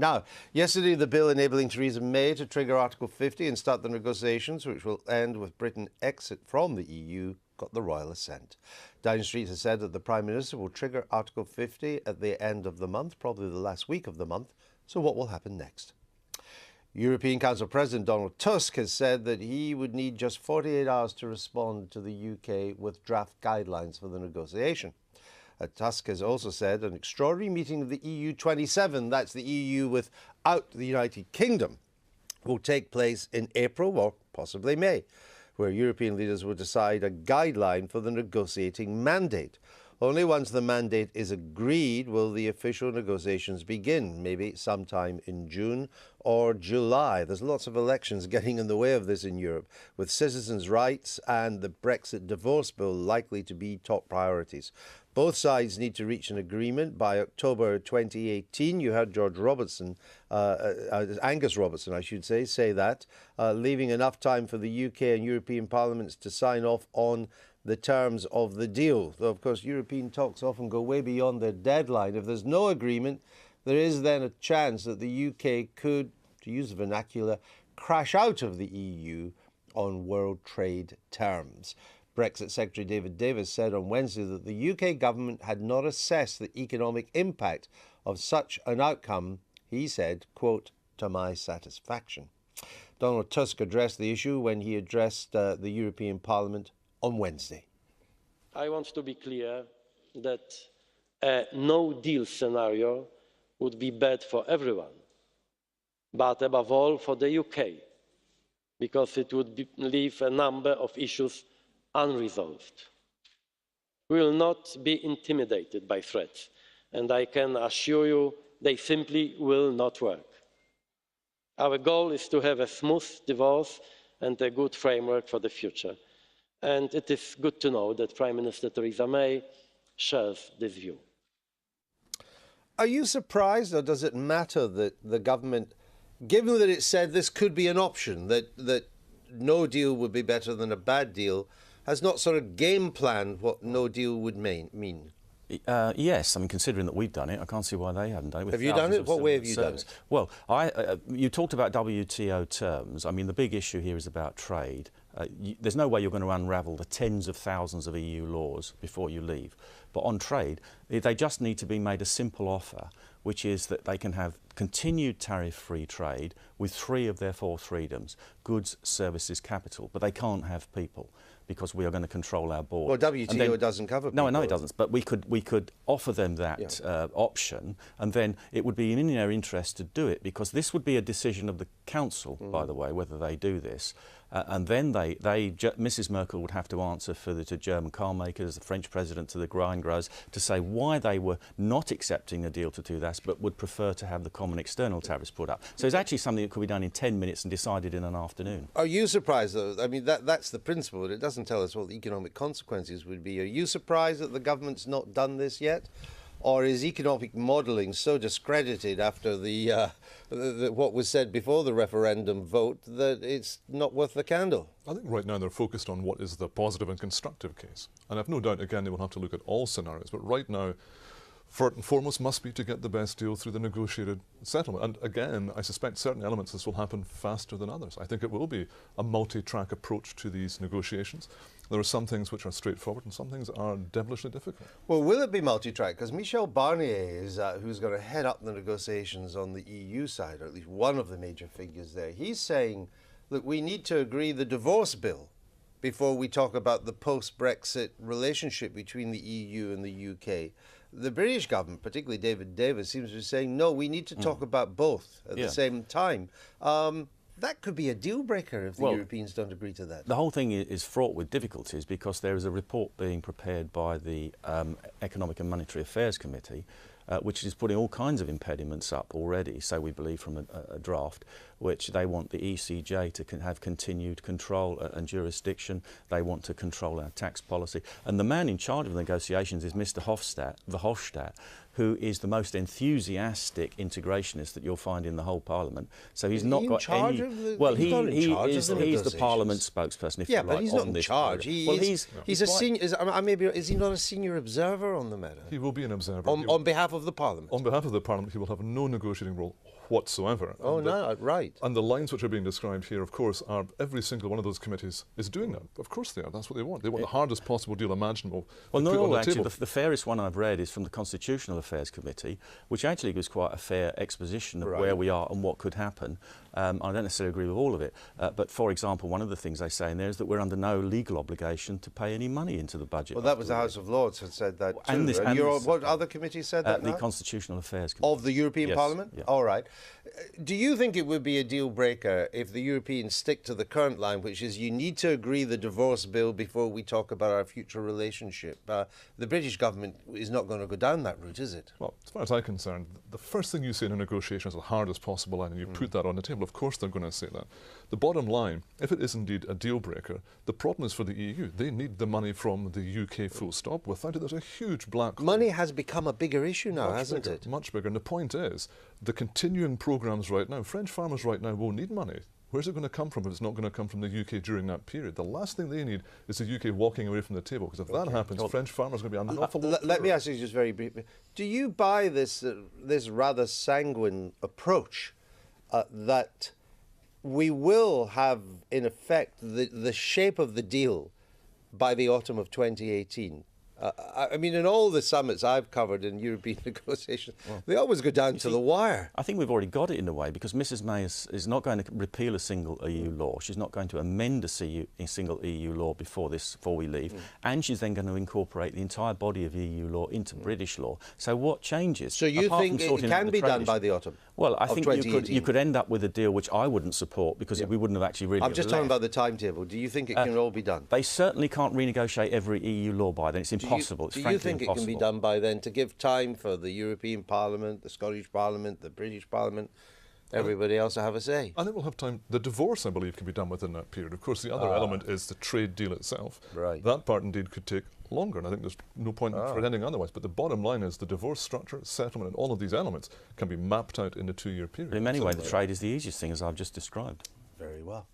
Now, yesterday, the bill enabling Theresa May to trigger Article 50 and start the negotiations, which will end with Britain's exit from the EU, got the royal assent. Downing Street has said that the Prime Minister will trigger Article 50 at the end of the month, probably the last week of the month. So what will happen next? European Council President Donald Tusk has said that he would need just 48 hours to respond to the UK with draft guidelines for the negotiation. Tusk has also said an extraordinary meeting of the EU 27, that's the EU without the United Kingdom, will take place in April or possibly May, where European leaders will decide a guideline for the negotiating mandate. Only once the mandate is agreed will the official negotiations begin, maybe sometime in June or July. There's lots of elections getting in the way of this in Europe, with citizens' rights and the Brexit divorce bill likely to be top priorities. Both sides need to reach an agreement by October 2018. You heard George Robertson, Angus Robertson, I should say that, leaving enough time for the UK and European parliaments to sign off on the terms of the deal. Though, of course, European talks often go way beyond their deadline. If there's no agreement, there is then a chance that the UK could, to use the vernacular, crash out of the EU on world trade terms. Brexit Secretary David Davis said on Wednesday that the UK government had not assessed the economic impact of such an outcome, he said, quote, to my satisfaction. Donald Tusk addressed the issue when he addressed the European Parliament on Wednesday. I want to be clear that a no-deal scenario would be bad for everyone, but above all for the UK, because it would leave a number of issues unresolved. We will not be intimidated by threats, and I can assure you they simply will not work. Our goal is to have a smooth divorce and a good framework for the future. And it is good to know that Prime Minister Theresa May shares this view. Are you surprised, or does it matter that the government, given that it said this could be an option, that no deal would be better than a bad deal, has not sort of game planned what no deal would mean? Yes, I mean, considering that we've done it, I can't see why they haven't done it. Have you done it? What way have you done it? Well, you talked about WTO terms. I mean, the big issue here is about trade. There's no way you're going to unravel the tens of thousands of EU laws before you leave. But on trade, they just need to be made a simple offer, which is that they can have continued tariff-free trade with 3 of their 4 freedoms: goods, services, capital. But they can't have people, because we are going to control our border. Well, WTO doesn't cover people. No, I know it doesn't, but we could offer them that option, and then it would be in their interest to do it, because this would be a decision of the Council, by the way, whether they do this. And then Mrs Merkel would have to answer to German car makers, the French president, to the wine growers, to say why they were not accepting a deal to do that, but would prefer to have the common external tariffs put up. So it's actually something that could be done in 10 minutes and decided in an afternoon. Are you surprised, though? I mean, that's the principle, but it doesn't tell us what the economic consequences would be. Are you surprised that the government's not done this yet? Or is economic modelling so discredited after what was said before the referendum vote that it's not worth the candle? I think right now they're focused on what is the positive and constructive case. And I've no doubt, again, they will have to look at all scenarios. But right now, first and foremost, must be to get the best deal through the negotiated settlement. And again, I suspect certain elements this will happen faster than others. I think it will be a multi-track approach to these negotiations. There are some things which are straightforward and some things are devilishly difficult. Well, will it be multi-track? Because Michel Barnier is who's going to head up the negotiations on the EU side, or at least one of the major figures there. He's saying, look, we need to agree the divorce bill before we talk about the post-Brexit relationship between the EU and the UK. The British government, particularly David Davis, seems to be saying, no, we need to talk about both at the same time. That could be a deal breaker if the Europeans don't agree to that. The whole thing is fraught with difficulties, because there is a report being prepared by the Economic and Monetary Affairs Committee, which is putting all kinds of impediments up already, so we believe from a draft, which they want the ECJ to have continued control and jurisdiction. They want to control our tax policy. And the man in charge of the negotiations is Mr. Verhofstadt, who is the most enthusiastic integrationist that you'll find in the whole Parliament. So he's not got any. Well, he's the Parliament spokesperson, if you like. Yeah, but he's not in charge. He's a senior. Is he not a senior observer on the matter? He will be an observer on behalf of the Parliament. On behalf of the Parliament, he will have no negotiating role whatsoever. Oh, no, right. And the lines which are being described here, of course, are every single one of those committees is doing that. Of course they are. That's what they want. They want the hardest possible deal imaginable. Well, no, actually, the fairest one I've read is from the Constitutional Affairs Committee, which actually gives quite a fair exposition of where we are and what could happen. I don't necessarily agree with all of it, but for example, one of the things they say in there is that we're under no legal obligation to pay any money into the budget. Well, that was the House of Lords had said that too. What other committee said that? The Constitutional Affairs Committee. Of the European Parliament? Yeah. All right. Do you think it would be a deal breaker if the Europeans stick to the current line, which is you need to agree the divorce bill before we talk about our future relationship? The British government is not going to go down that route, is it? Well, as far as I'm concerned, the first thing you say in a negotiation is the hardest possible line, and you put that on the table. Of course they're going to say that. The bottom line, if it is indeed a deal breaker, the problem is for the EU. They need the money from the UK full stop. Without it, there's a huge black hole. Money has become a bigger issue now, hasn't it? Much bigger. And the point is, the continuing programmes right now, French farmers right now will need money. Where's it going to come from if it's not going to come from the UK during that period? The last thing they need is the UK walking away from the table, because if that happens, French farmers are going to be an awful lot. Let me ask you just very briefly. Do you buy this rather sanguine approach that we will have, in effect, the shape of the deal by the autumn of 2018? I mean, in all the summits I've covered in European negotiations, they always go down to the wire. I think we've already got it in a way, because Mrs May is not going to repeal a single EU law. She's not going to amend a single EU law before we leave. And she's then going to incorporate the entire body of EU law into British law. So what changes? So you think it can be done by the autumn? Well, I think you could end up with a deal which I wouldn't support, because we wouldn't have actually really I'm just talking about the timetable. Do you think it can all be done? They certainly can't renegotiate every EU law by then. It's impossible. Do you think it can be done by then, to give time for the European Parliament, the Scottish Parliament, the British Parliament, everybody else to have a say? I think we'll have time. The divorce, I believe, can be done within that period. Of course, the other element is the trade deal itself. Right. That part, indeed, could take longer, and I think there's no point for anything otherwise. But the bottom line is the divorce structure, settlement, and all of these elements can be mapped out in a 2-year period. In many ways, the trade is the easiest thing, as I've just described. Very well.